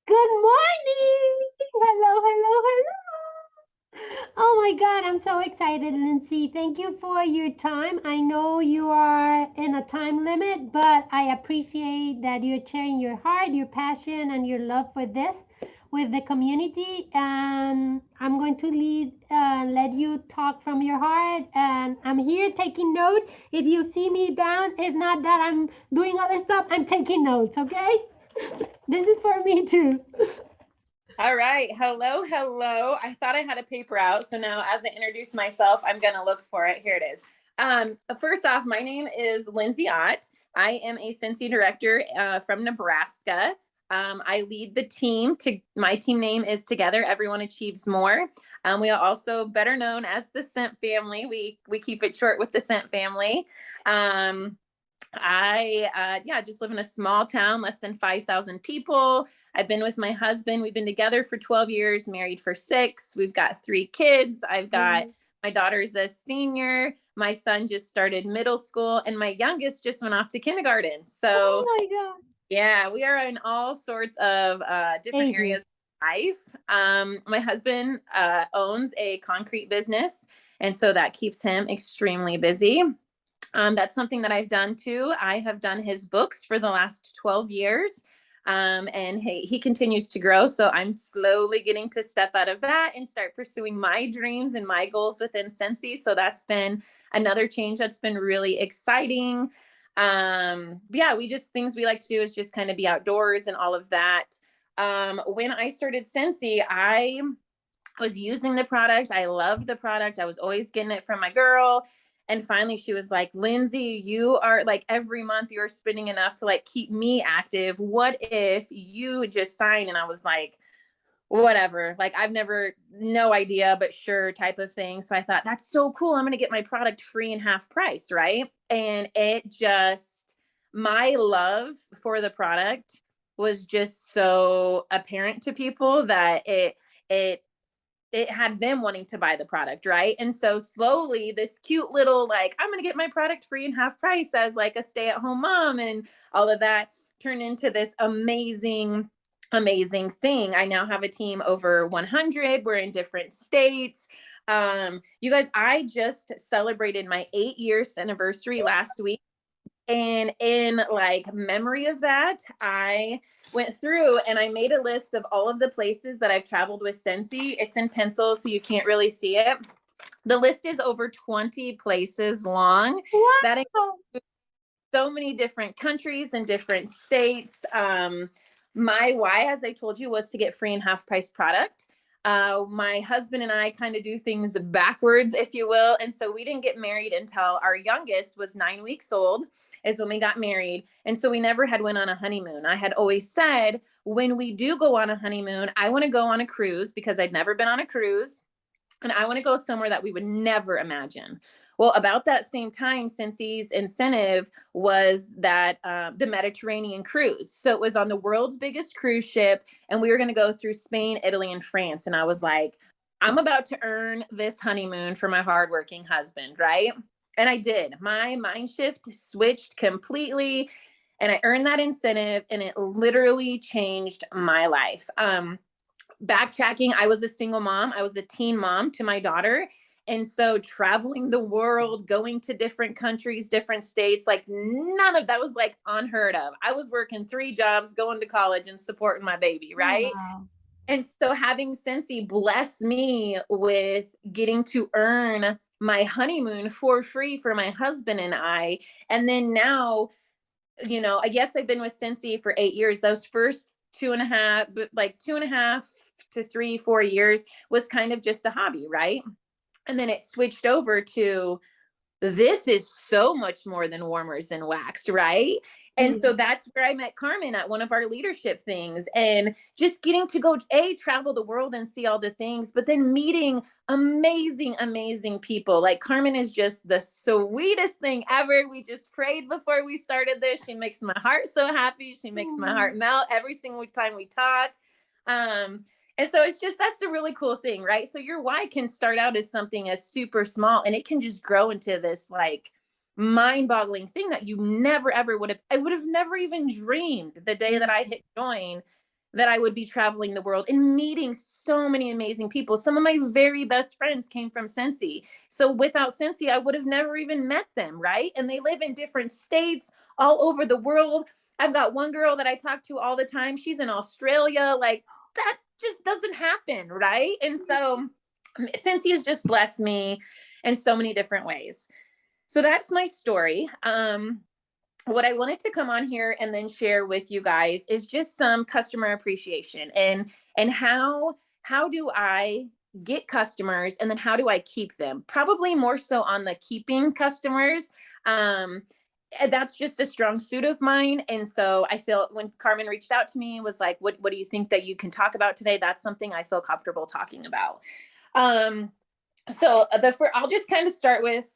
Good morning. Hello, hello, hello. Oh my God, I'm so excited, Lindsay. Thank you for your time. I know you are in a time limit, but I appreciate that you're sharing your heart, your passion, and your love for this with the community. And I'm going to let you talk from your heart. And I'm here taking note. If you see me down, it's not that I'm doing other stuff. I'm taking notes, okay? This is for me too. All right. Hello, hello. I thought I had a paper out. So now as I introduce myself, I'm going to look for it. Here it is. First off, my name is Lindsay. I am a Scentsy director from Nebraska. I lead the team. My team name is Together Everyone Achieves More. We are also better known as the Scent Family. We keep it short with the Scent Family. I just live in a small town, less than 5,000 people. I've been with my husband. We've been together for 12 years, married for 6. We've got 3 kids. I've got my daughter's a senior. My son just started middle school, and my youngest just went off to kindergarten. Oh So, my God. yeah, we are in all sorts of different Ages. areas of life. My husband owns a concrete business, and so that keeps him extremely busy. That's something that I've done too. I have done his books for the last 12 years. And he continues to grow. So I'm slowly getting to step out of that and start pursuing my dreams and my goals within Scentsy. So that's been another change that's been really exciting. Yeah, things we like to do is just kind of be outdoors and all of that. When I started Scentsy, I was using the product. I loved the product. I was always getting it from my girl. And finally she was like, Lindsay, you are like every month you're spending enough to like keep me active. What if you just sign? And I was like, whatever. Like I've never, no idea, but sure type of thing. So I thought that's so cool. I'm going to get my product free and half price. Right. And my love for the product was just so apparent to people that it it had them wanting to buy the product, right? And so slowly this cute little like I'm going to get my product free and half price as like a stay-at-home mom and all of that turned into this amazing thing. I now have a team over 100. We're in different states. You guys, I just celebrated my 8 years anniversary last week. And in like memory of that, I went through and I made a list of all of the places that I've traveled with Scentsy. It's in pencil, so you can't really see it. The list is over 20 places long. That Wow. includes so many different countries and different states. My why, as I told you, was to get free and half price product. My husband and I kind of do things backwards, if you will. And so we didn't get married until our youngest was 9 weeks old is when we got married. And so we never had went on a honeymoon. I had always said, when we do go on a honeymoon, I want to go on a cruise because I'd never been on a cruise. And I want to go somewhere that we would never imagine. Well, about that same time, Scensy's incentive was that the Mediterranean cruise. So it was on the world's biggest cruise ship, and we were going to go through Spain, Italy, and France. And I was like, I'm about to earn this honeymoon for my hardworking husband, right? And I did. My mind shift switched completely, and I earned that incentive, and it literally changed my life. Backtracking, I was a single mom. I was a teen mom to my daughter. And so traveling the world, going to different countries, different states, like none of that was like unheard of. I was working 3 jobs, going to college and supporting my baby, right? Wow. And so having Scentsy bless me with getting to earn my honeymoon for free for my husband and I. And then now, I guess I've been with Scentsy for 8 years. Those first 2.5 to 3, 4 years was kind of just a hobby, right? And then it switched over to this is so much more than warmers and waxed, right? And Yeah. so that's where I met Carmen at one of our leadership things and just getting to go travel the world and see all the things, but then meeting amazing people. Like Carmen is just the sweetest thing ever. We just prayed before we started this. She makes my heart so happy. She makes my heart melt every single time we talk. Um, and so that's a really cool thing, right? So your why can start out as something as super small and it can just grow into this like mind-boggling thing that you never ever I would have never even dreamed the day that I hit join that I would be traveling the world and meeting so many amazing people. Some of my very best friends came from Scentsy. So without Scentsy, I would have never even met them, right? And they live in different states all over the world. I've got one girl that I talk to all the time. She's in Australia. Like, that just doesn't happen, right? And so Scentsy has just blessed me in so many different ways. So that's my story. What I wanted to come on here and then share with you guys is just some customer appreciation and how do I get customers, and then how do I keep them? Probably more so on the keeping customers. That's just a strong suit of mine. And so I feel when Carmen reached out to me, was like, what do you think that you can talk about today? That's something I feel comfortable talking about. So I'll just kind of start with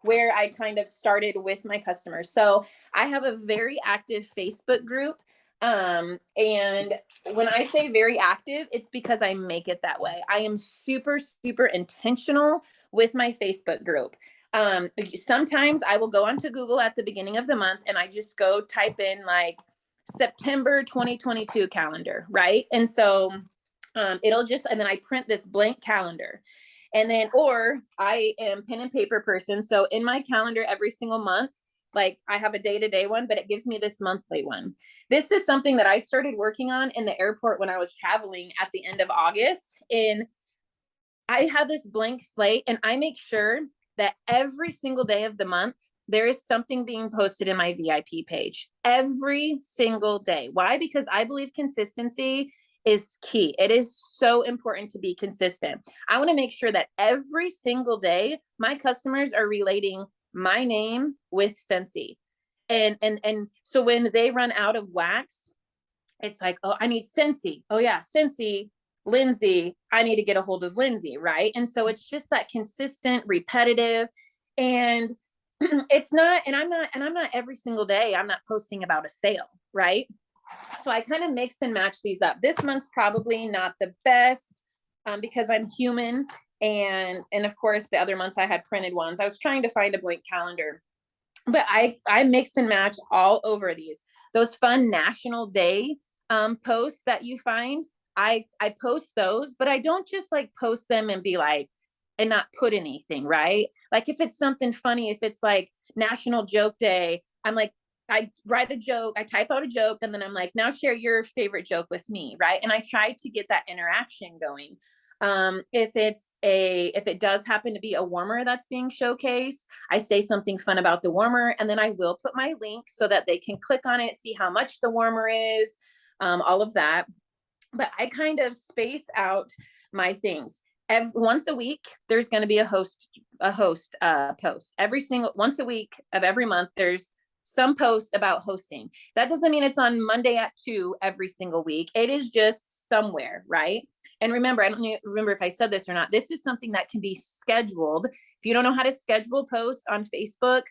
where I kind of started with my customers. So I have a very active Facebook group. And when I say very active, it's because I make it that way. I am super, super intentional with my Facebook group. Sometimes I will go onto Google at the beginning of the month and I just go type in like September 2022 calendar, right? And so it'll just, and then I print this blank calendar. And then, or I am pen and paper person. So in my calendar every single month, like I have a day-to-day one, but it gives me this monthly one. This is something that I started working on in the airport when I was traveling at the end of August. And I have this blank slate and I make sure that every single day of the month, there is something being posted in my VIP page every single day. Why? Because I believe consistency is key. It is so important to be consistent. I want to make sure that every single day my customers are relating my name with Scentsy. And so when they run out of wax, it's like, oh, I need Scentsy. Oh yeah, Scentsy, Lindsay, I need to get a hold of Lindsay, right? And so it's just that consistent, repetitive, and it's not, and I'm not every single day, I'm not posting about a sale, right? So I kind of mix and match these up. This month's probably not the best because I'm human. And of course, the other months I had printed ones. I was trying to find a blank calendar, but I mix and match all over these. Those fun National Day posts that you find, I post those, but I don't just like post them and be like, and not put anything, right? Like if it's something funny, if it's like National Joke Day, I'm like, I write a joke, I type out a joke, and then I'm like, now share your favorite joke with me, right? And I try to get that interaction going. If it does happen to be a warmer that's being showcased, I say something fun about the warmer, and then I will put my link so that they can click on it, see how much the warmer is, all of that. But I kind of space out my things. Once a week, there's going to be a host post. Once a week of every month, there's some post about hosting. That doesn't mean it's on Monday at 2 every single week. It is just somewhere, right? And remember, I don't remember if I said this or not. This is something that can be scheduled. If you don't know how to schedule posts on Facebook,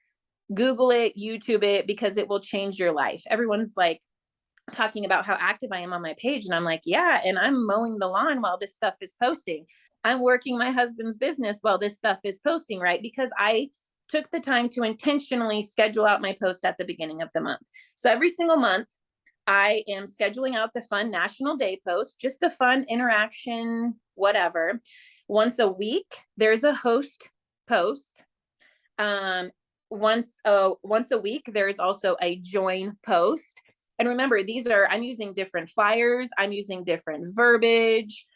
Google it, YouTube it, because it will change your life. Everyone's like talking about how active I am on my page. And I'm like, yeah, and I'm mowing the lawn while this stuff is posting. I'm working my husband's business while this stuff is posting, right? Because I took the time to intentionally schedule out my post at the beginning of the month. So every single month, I am scheduling out the fun National Day post, just a fun interaction, whatever. Once a week, there's a host post. Once a week, there's also a join post. And remember, I'm using different flyers, I'm using different verbiage.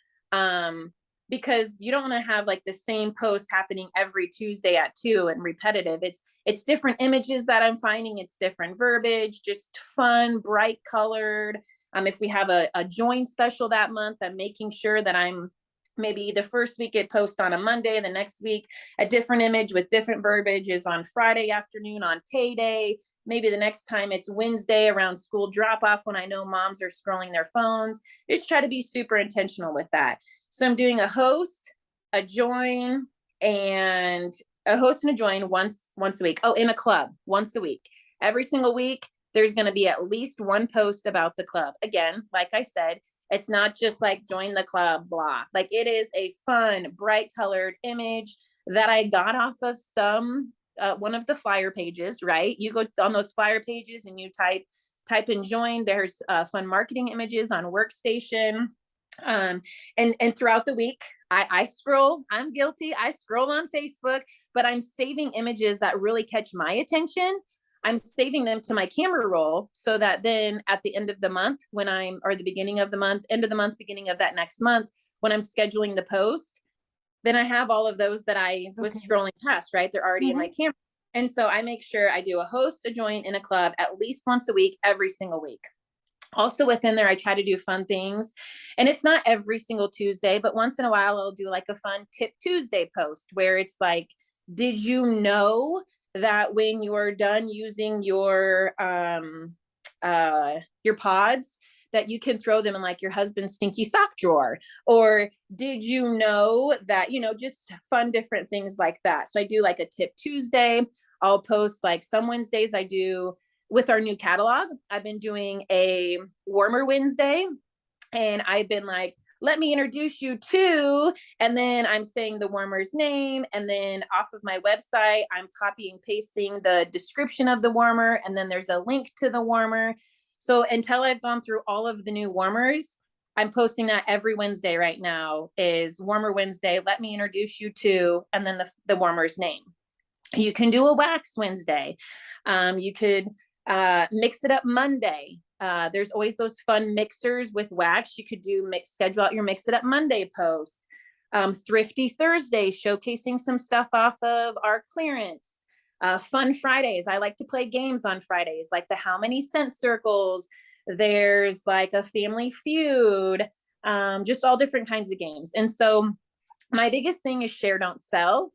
Because you don't want to have like the same post happening every Tuesday at 2 and repetitive. It's different images that I'm finding. It's different verbiage, just fun, bright colored. If we have a join special that month, I'm making sure that I'm maybe the first week it posts on a Monday, the next week a different image with different verbiage is on Friday afternoon on payday. Maybe the next time it's Wednesday around school drop off when I know moms are scrolling their phones. Just try to be super intentional with that. So I'm doing a host, a join, and a join once a week. Oh, in a club once a week. Every single week, there's going to be at least one post about the club. Again, like I said, it's not just like join the club, blah. Like it is a fun, bright colored image that I got off of one of the flyer pages, right? You go on those flyer pages and you type type in join. There's fun marketing images on Workstation. And throughout the week, I scroll. I'm guilty. I scroll on Facebook, but I'm saving images that really catch my attention. I'm saving them to my camera roll so that then at the end of the month, or the beginning of the month, end of the month, beginning of that next month, when I'm scheduling the post, then I have all of those that I was scrolling past, right? They're already in my camera. And so I make sure I do a host, a join, in a club at least once a week, every single week. Also within there, I try to do fun things, and it's not every single Tuesday, but once in a while I'll do like a fun Tip Tuesday post where it's like, did you know that when you're done using your pods, that you can throw them in like your husband's stinky sock drawer? Or did you know that, just fun different things like that. So I do like a Tip Tuesday. I'll post like some Wednesdays I do with our new catalog. I've been doing a warmer Wednesday, and I've been like, let me introduce you to, and then I'm saying the warmer's name, and then off of my website, I'm copying, pasting the description of the warmer, and then there's a link to the warmer. So until I've gone through all of the new warmers, I'm posting that every Wednesday right now is Warmer Wednesday. Let me introduce you to, and then the warmer's name. You can do a Wax Wednesday. You could mix it up Monday. There's always those fun mixers with wax. You could schedule out your Mix It Up Monday post. Thrifty Thursday, showcasing some stuff off of our clearance. Fun Fridays. I like to play games on Fridays, like the How Many Scent Circles. There's like a Family Feud, just all different kinds of games. And so my biggest thing is share, don't sell.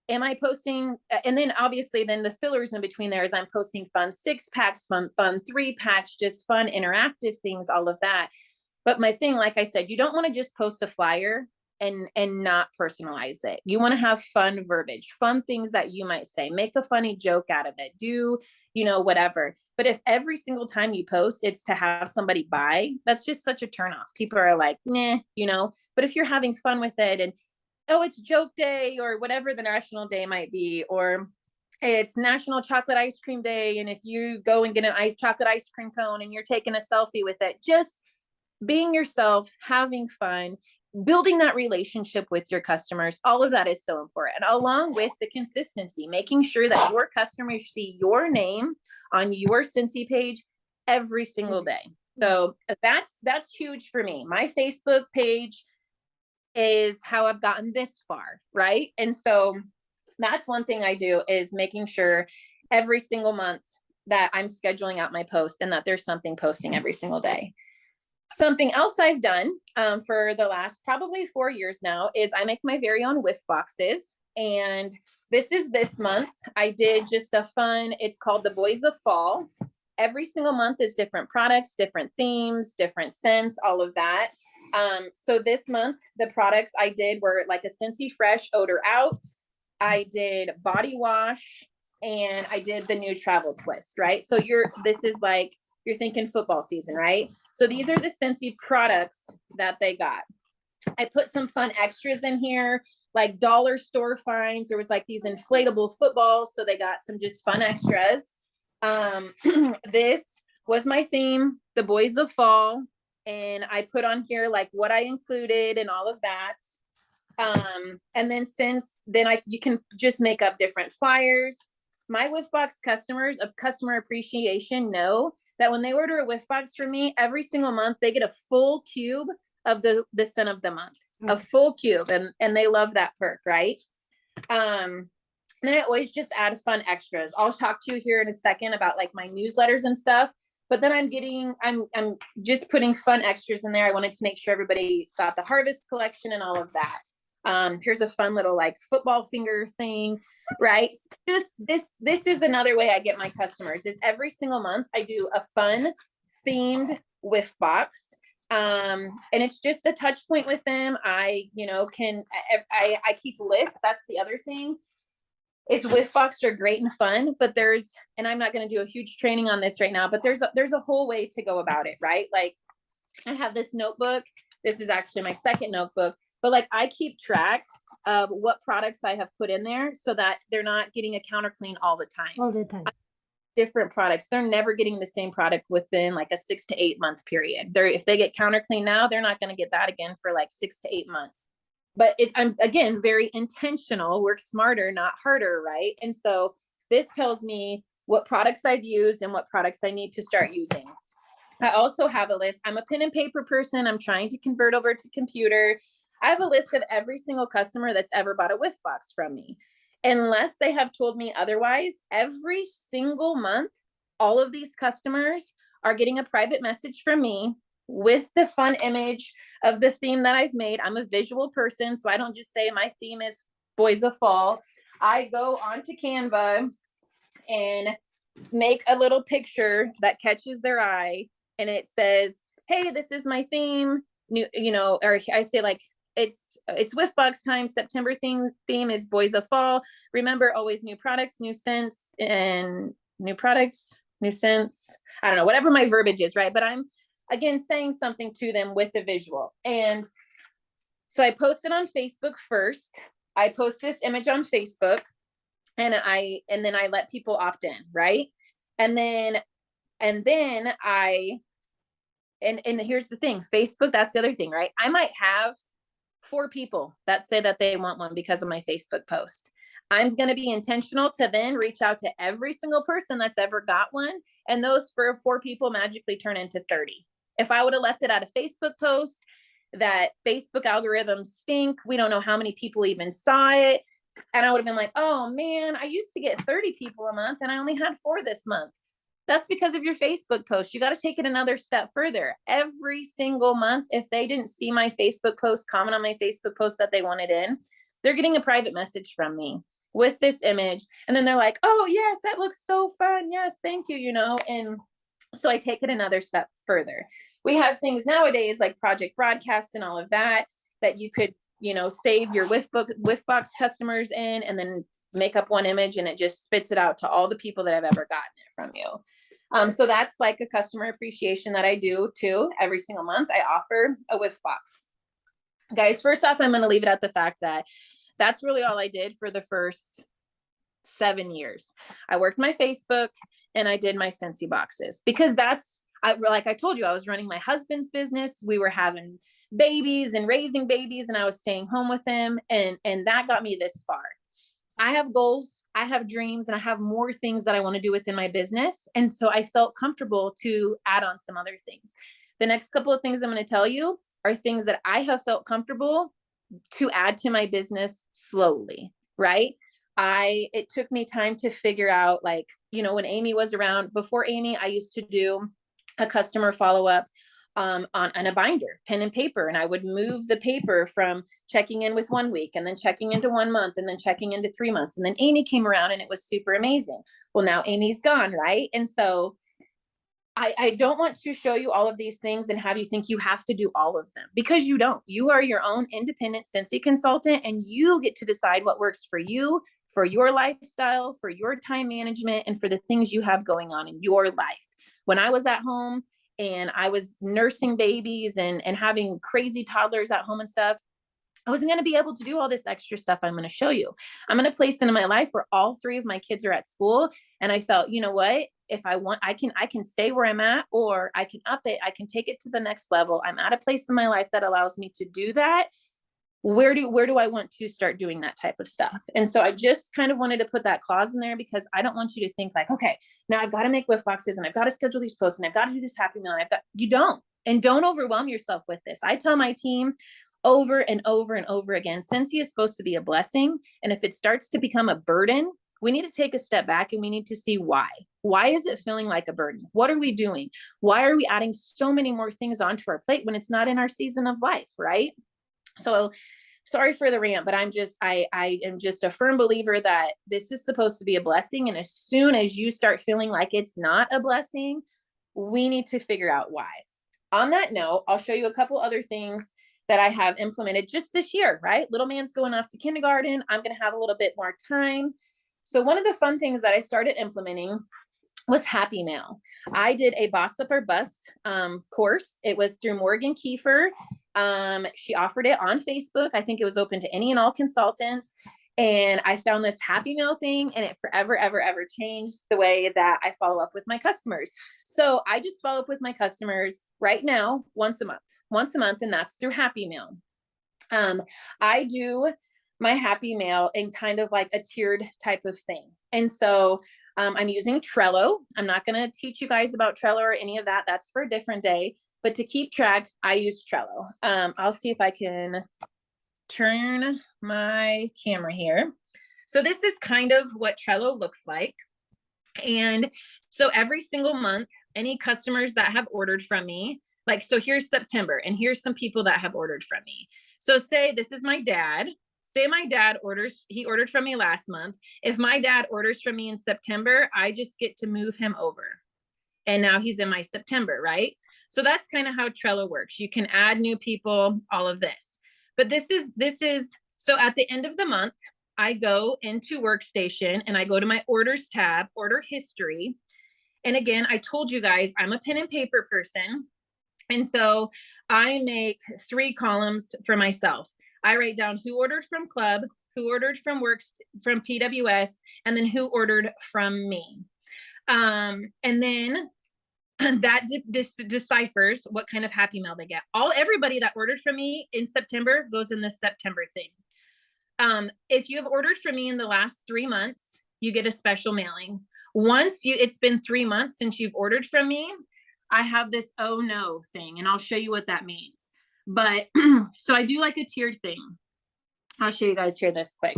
Am I posting? And then obviously then the fillers in between there is I'm posting fun 6-packs, fun 3-packs, just fun interactive things, all of that. But my thing, like I said, you don't want to just post a flyer and not personalize it. You want to have fun verbiage, fun things that you might say, make a funny joke out of it, do, whatever. But if every single time you post, it's to have somebody buy, that's just such a turnoff. People are like, nah, but if you're having fun with it, and oh, it's joke day, or whatever the national day might be, or hey, it's National Chocolate Ice Cream Day, and if you go and get an chocolate ice cream cone and you're taking a selfie with it, just being yourself, having fun, building that relationship with your customers, all of that is so important, along with the consistency, making sure that your customers see your name on your Scentsy page every single day. So that's huge for me. My Facebook page is how I've gotten this far, right? And so that's one thing I do, is making sure every single month that I'm scheduling out my post and that there's something posting every single day. Something else I've done for the last probably 4 years now is I make my very own whiff boxes. And this month. I did just a fun, it's called the Boys of Fall. Every single month is different products, different themes, different scents, all of that. So this month, the products I did were like a Scentsy Fresh Odor Out. I did body wash, and I did the new travel twist, right? So this is like, you're thinking football season, right? So these are the Scentsy products that they got. I put some fun extras in here, like dollar store finds. There was like these inflatable footballs. So they got some just fun extras. This was my theme, the Boys of Fall. And I put on here like what I included and all of that. And then you can just make up different flyers. My Whiff Box customers of customer appreciation know that when they order a Whiff Box from me, every single month they get a full cube of the scent of the month, a full cube, and they love that perk, right? Then I always just add fun extras. I'll talk to you here in a second about like my newsletters and stuff. But then I'm just putting fun extras in there. I wanted to make sure everybody got the harvest collection and all of that. Here's a fun little like football finger thing, right? Just this is another way I get my customers, is every single month I do a fun themed whiff box. And it's just a touch point with them. I keep lists. That's the other thing. Is whiff box are great and fun, but and I'm not going to do a huge training on this right now, but there's a whole way to go about it, right? Like I have this notebook. This is actually my second notebook, but like I keep track of what products I have put in there so that they're not getting a counter clean all the time. All the time. different products. They're never getting the same product within like a 6 to 8 month period. If they get counter clean now, they're not going to get that again for like 6 to 8 months. But I'm again very intentional, work smarter, not harder, right? And so this tells me what products I've used and what products I need to start using. I also have a list. I'm a pen and paper person. I'm trying to convert over to computer. I have a list of every single customer that's ever bought a whiff box from me. Unless they have told me otherwise, every single month, all of these customers are getting a private message from me with the fun image of the theme that I've made. I'm a visual person, so I don't just say my theme is Boys of Fall. I go onto Canva and make a little picture that catches their eye, and it says, hey, this is my theme, or I say like, it's whiff box time. September theme is Boys of Fall. Remember, always new products, new scents, and new products, new scents. I don't know, whatever my verbiage is, right? But I'm again saying something to them with a visual. And so I post it on Facebook first. I post this image on Facebook, and then I let people opt in, right? And then here's the thing, Facebook, that's the other thing, right? I might have 4 people that say that they want one because of my Facebook post. I'm going to be intentional to then reach out to every single person that's ever got one. And those 4 people magically turn into 30. If I would have left it at a Facebook post, that Facebook algorithms stink. We don't know how many people even saw it. And I would have been like, oh man, I used to get 30 people a month and I only had 4 this month. That's because of your Facebook post. You got to take it another step further. Every single month, if they didn't see my Facebook post, comment on my Facebook post that they wanted in, they're getting a private message from me with this image. And then they're like, oh yes, that looks so fun. Yes, thank you, And so I take it another step further. We have things nowadays like Project Broadcast and all of that you could, save your whiff box customers in, and then make up one image and it just spits it out to all the people that have ever gotten it from you. So that's like a customer appreciation that I do too. Every single month I offer a whiff box. Guys, first off, I'm going to leave it at the fact that that's really all I did for the first 7 years. I worked my Facebook and I did my Scentsy boxes because like I told you, I was running my husband's business. We were having babies and raising babies, and I was staying home with him. And that got me this far. I have goals, I have dreams, and I have more things that I want to do within my business. And so I felt comfortable to add on some other things. The next couple of things I'm going to tell you are things that I have felt comfortable to add to my business slowly, right? It took me time to figure out, like, when Amy was around. Before Amy, I used to do a customer follow-up on a binder, pen and paper. And I would move the paper from checking in with 1 week and then checking into 1 month and then checking into 3 months. And then Amy came around and it was super amazing. Well, now Amy's gone, right? And so I don't want to show you all of these things and have you think you have to do all of them, because you don't. You are your own independent Scentsy consultant, and you get to decide what works for you, for your lifestyle, for your time management, and for the things you have going on in your life. When I was at home and I was nursing babies and having crazy toddlers at home and stuff, I wasn't going to be able to do all this extra stuff I'm going to show you. I'm going to place into my life where all 3 of my kids are at school. And I felt, you know what, if I want, I can stay where I'm at, or I can up it. I can take it to the next level. I'm at a place in my life that allows me to do that. Where do I want to start doing that type of stuff? And so I just kind of wanted to put that clause in there, because I don't want you to think like, okay, now I've got to make whiff boxes and I've got to schedule these posts and I've got to do this happy meal. You don't. And don't overwhelm yourself with this. I tell my team over and over and over again, Scentsy is supposed to be a blessing. And if it starts to become a burden, we need to take a step back and we need to see why. Why is it feeling like a burden? What are we doing? Why are we adding so many more things onto our plate when it's not in our season of life, right? So sorry for the rant, but I am just a firm believer that this is supposed to be a blessing. And as soon as you start feeling like it's not a blessing, we need to figure out why. On that note, I'll show you a couple other things that I have implemented just this year, right? Little man's going off to kindergarten. I'm going to have a little bit more time. So one of the fun things that I started implementing was Happy Mail. I did a Boss Up or Bust course. It was through Morgan Kiefer. She offered it on Facebook. I think it was open to any and all consultants. And I found this happy mail thing, and it forever, ever, ever changed the way that I follow up with my customers. So I just follow up with my customers right now, once a month, and that's through happy mail. I do my happy mail in kind of like a tiered type of thing. And so I'm using Trello. I'm not going to teach you guys about Trello or any of that. That's for a different day. But to keep track, I use Trello. I'll see if I can turn my camera here. So this is kind of what Trello looks like. And so every single month, any customers that have ordered from me, like, so here's September, and here's some people that have ordered from me. So say this is my dad. Say my dad orders, he ordered from me last month. If my dad orders from me in September, I just get to move him over. And now he's in my September, right? So that's kind of how Trello works. You can add new people, all of this. But this is, so at the end of the month, I go into Workstation and I go to my orders tab, order history. And again, I told you guys, I'm a pen and paper person. And so I make 3 columns for myself. I write down who ordered from Club, who ordered from from PWS, and then who ordered from me. And then that deciphers what kind of happy mail they get. Everybody that ordered from me in September goes in this September thing. If you have ordered from me in the last 3 months, you get a special mailing. Once it's been 3 months since you've ordered from me, I have this oh no thing, and I'll show you what that means. But so I do like a tiered thing. I'll show you guys here this quick.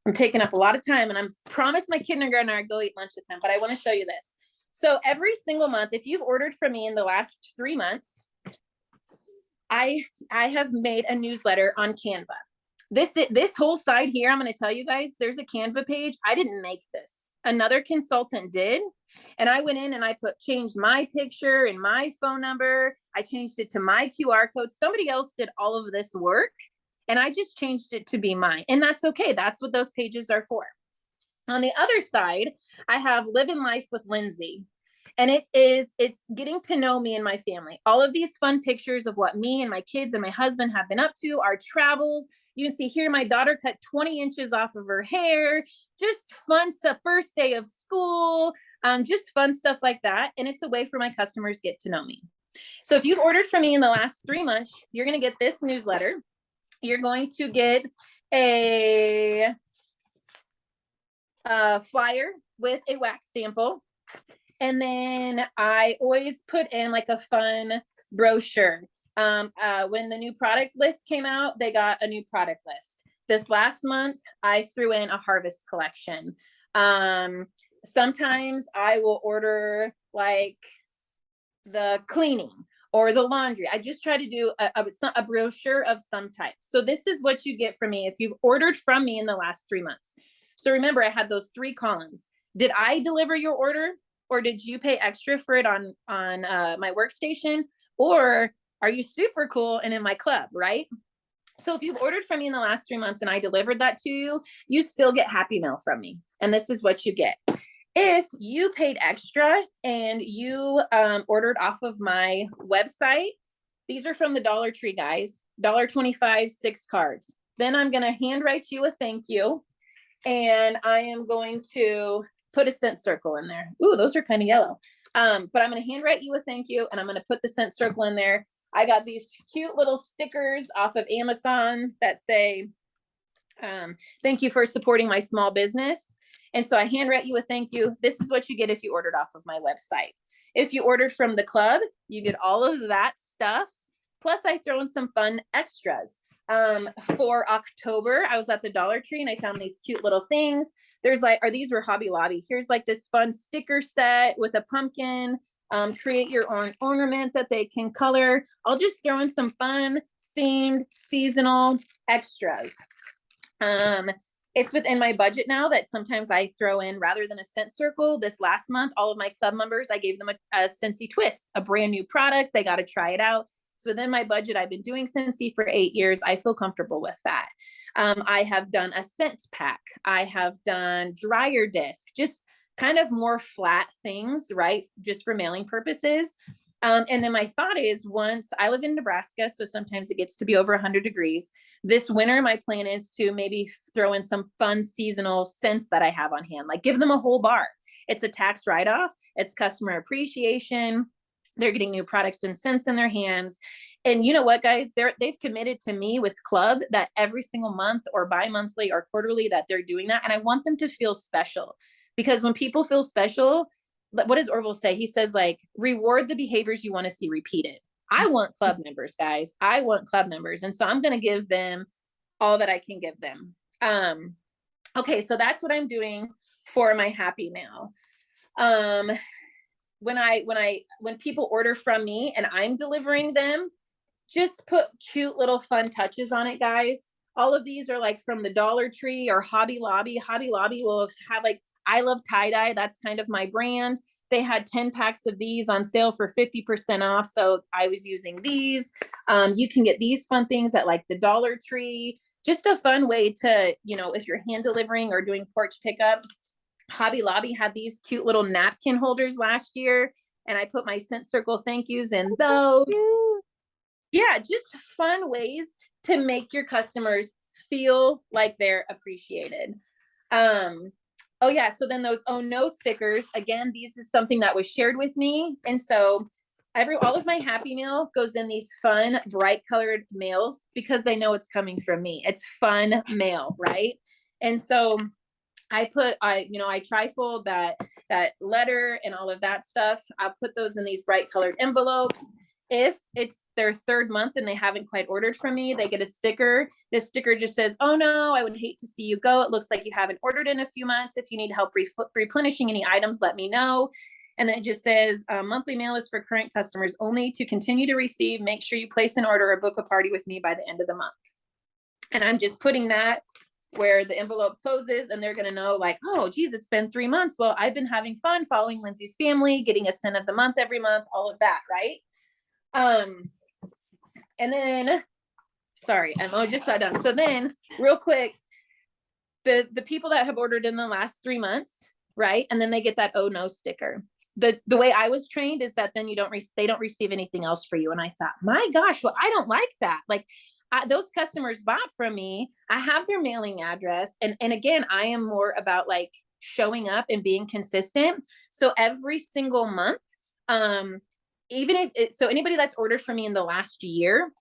I'm taking up a lot of time, and I'm promised my kindergartner I'd go eat lunch with him, but I want to show you this. So every single month, if you've ordered from me in the last 3 months, I have made a newsletter on Canva. This whole side here, I'm going to tell you guys, there's a Canva page. I didn't make this. Another consultant did. And I went in and I changed my picture and my phone number. I changed it to my QR code. Somebody else did all of this work, and I just changed it to be mine. And that's okay. That's what those pages are for. On the other side, I have Living Life with Lindsay. And it's getting to know me and my family. All of these fun pictures of what me and my kids and my husband have been up to, our travels. You can see here, my daughter cut 20 inches off of her hair, just fun stuff, first day of school, just fun stuff like that. And it's a way for my customers get to know me. So if you've ordered from me in the last 3 months, you're going to get this newsletter. You're going to get a flyer with a wax sample. And then I always put in like a fun brochure. When the new product list came out, they got a new product list. This last month, I threw in a harvest collection. Sometimes I will order like the cleaning or the laundry. I just try to do a brochure of some type. So this is what you get from me if you've ordered from me in the last 3 months. So remember, I had those 3 columns. Did I deliver your order? Or did you pay extra for it on my Workstation? Or are you super cool and in my club, right? So if you've ordered from me in the last 3 months and I delivered that to you, you still get happy mail from me. And this is what you get. If you paid extra and you ordered off of my website, these are from the Dollar Tree, guys. $1.25, 6 cards. Then I'm going to handwrite you a thank you. And I am going to put a scent circle in there. Ooh, those are kind of yellow. But I'm going to handwrite you a thank you, and I'm going to put the scent circle in there. I got these cute little stickers off of Amazon that say, thank you for supporting my small business. And so I handwrite you a thank you. This is what you get if you ordered off of my website. If you ordered from the club, you get all of that stuff. Plus I throw in some fun extras. For October, I was at the Dollar Tree and I found these cute little things. There's like, these were Hobby Lobby. Here's like this fun sticker set with a pumpkin. Create your own ornament that they can color. I'll just throw in some fun themed seasonal extras. It's within my budget now that sometimes I throw in, rather than a scent circle, this last month, all of my club members, I gave them a Scentsy twist, a brand new product. They got to try it out. It's within my budget. I've been doing Scentsy for 8 years. I feel comfortable with that. I have done a scent pack. I have done dryer disc, just kind of more flat things, right? Just for mailing purposes. And then my thought is, once I live in Nebraska, so sometimes it gets to be over 100 degrees. This winter, my plan is to maybe throw in some fun seasonal scents that I have on hand, like give them a whole bar. It's a tax write-off. It's customer appreciation. They're getting new products and scents in their hands. And you know what, guys, they've committed to me with club that every single month or bi-monthly or quarterly that they're doing that. And I want them to feel special, because when people feel special, what does Orville say? He says, like, reward the behaviors you want to see repeated. I want club members, guys. I want club members. And so I'm going to give them all that I can give them. Okay. So that's what I'm doing for my happy mail. When people order from me and I'm delivering them, just put cute little fun touches on it, guys. All of these are like from the Dollar Tree or Hobby Lobby. Hobby Lobby will have like, I love tie-dye. That's kind of my brand. They had 10 packs of these on sale for 50% off. So I was using these. You can get these fun things at like the Dollar Tree. Just a fun way to, you know, if you're hand delivering or doing porch pickup. Hobby Lobby had these cute little napkin holders last year, and I put my Scent Circle thank yous in those. Yeah, just fun ways to make your customers feel like they're appreciated. Oh yeah, so then those oh no stickers, again, these is something that was shared with me. And so all of my happy mail goes in these fun, bright colored mails because they know it's coming from me. It's fun mail, right? And so I trifold that letter and all of that stuff. I'll put those in these bright colored envelopes. If it's their third month and they haven't quite ordered from me, they get a sticker. This sticker just says, oh no, I would hate to see you go. It looks like you haven't ordered in a few months. If you need help replenishing any items, let me know. And then it just says, monthly mail is for current customers only. To continue to receive, make sure you place an order or book a party with me by the end of the month. And I'm just putting that where the envelope closes, and they're going to know like, oh, geez, it's been 3 months. Well, I've been having fun following Lindsay's family, getting a scent of the month every month, all of that, right? And then, sorry, I'm just about done. So then real quick, the people that have ordered in the last 3 months, right? And then they get that, oh no sticker. The way I was trained is that then they don't receive anything else for you. And I thought, my gosh, well, I don't like that. Like those customers bought from me. I have their mailing address. And again, I am more about like showing up and being consistent. So every single month, even if so anybody that's ordered from me in the last year,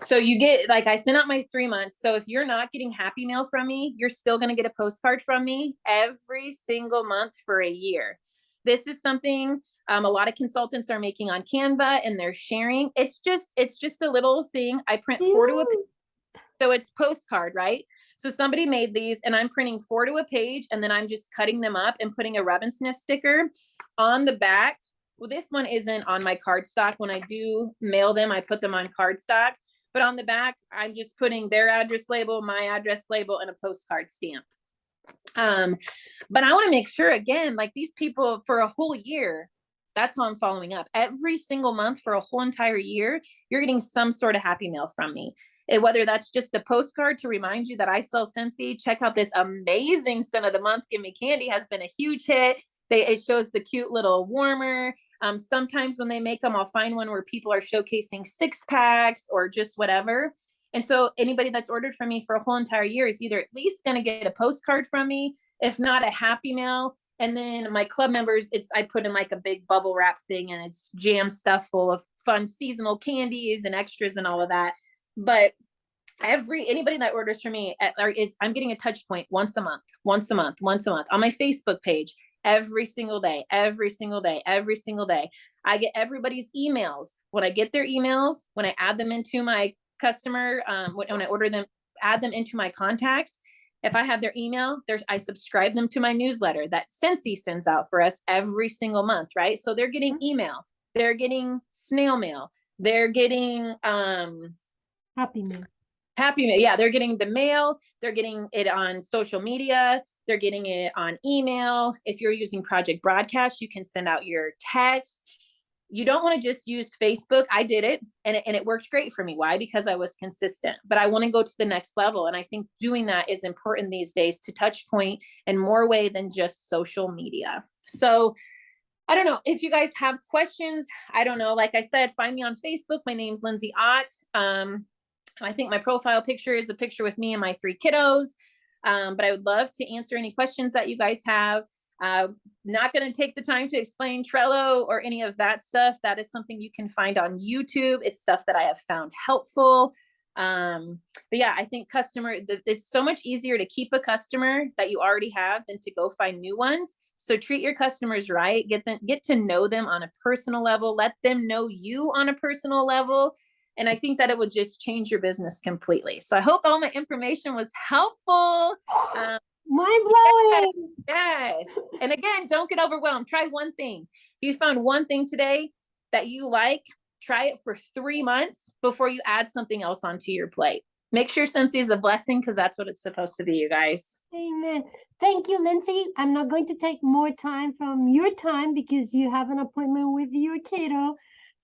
so you get, like, I sent out my 3 months. So if you're not getting happy mail from me, you're still going to get a postcard from me every single month for a year. This is something a lot of consultants are making on Canva, and they're sharing. It's just a little thing. I print 4 to a page. So it's postcard, right? So somebody made these, and I'm printing 4 to a page, and then I'm just cutting them up and putting a rub and sniff sticker on the back. Well, this one isn't on my cardstock. When I do mail them, I put them on cardstock. But on the back, I'm just putting their address label, my address label, and a postcard stamp. But I want to make sure, again, like these people for a whole year, that's how I'm following up. Every single month for a whole entire year, you're getting some sort of happy mail from me. And whether that's just a postcard to remind you that I sell Scentsy, check out this amazing scent of the month, Give Me Candy, has been a huge hit. It shows the cute little warmer. Sometimes when they make them, I'll find one where people are showcasing 6-packs or just whatever. And so anybody that's ordered from me for a whole entire year is either at least going to get a postcard from me, if not a happy mail. And then my club members, I put in like a big bubble wrap thing, and it's jam stuff full of fun seasonal candies and extras and all of that. But anybody that orders from me I'm getting a touch point once a month on my Facebook page. Every single day. I get everybody's emails. When I get their emails, when I add them into my customer, when I order them, add them into my contacts. If I have their email, I subscribe them to my newsletter that Scentsy sends out for us every single month, right? So they're getting email, they're getting snail mail, they're getting happy mail. Yeah, they're getting the mail, they're getting it on social media, they're getting it on email. If you're using Project Broadcast, you can send out your text. You don't want to just use Facebook. I did it, and it worked great for me. Why? Because I was consistent. But I want to go to the next level, and I think doing that is important these days to touch point in more way than just social media. So I don't know if you guys have questions. I don't know. Like I said, find me on Facebook. My name's Lindsay Ott. I think my profile picture is a picture with me and my 3 kiddos. But I would love to answer any questions that you guys have. Not going to take the time to explain Trello or any of that stuff. That is something you can find on YouTube. It's stuff that I have found helpful. But yeah, I think it's so much easier to keep a customer that you already have than to go find new ones. So treat your customers right, get to know them on a personal level, let them know you on a personal level. And I think that it would just change your business completely. So I hope all my information was helpful. Mind blowing. Yes. And again, don't get overwhelmed. Try one thing. If you found one thing today that you like, try it for 3 months before you add something else onto your plate. Make sure Scentsy is a blessing, because that's what it's supposed to be, you guys. Amen. Thank you, Lindsay. I'm not going to take more time from your time because you have an appointment with your kiddo.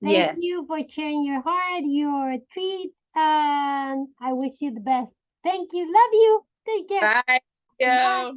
Thank Yes. you for sharing your heart, your treat, and I wish you the best. Thank you. Love you. Take care. Bye. Bye.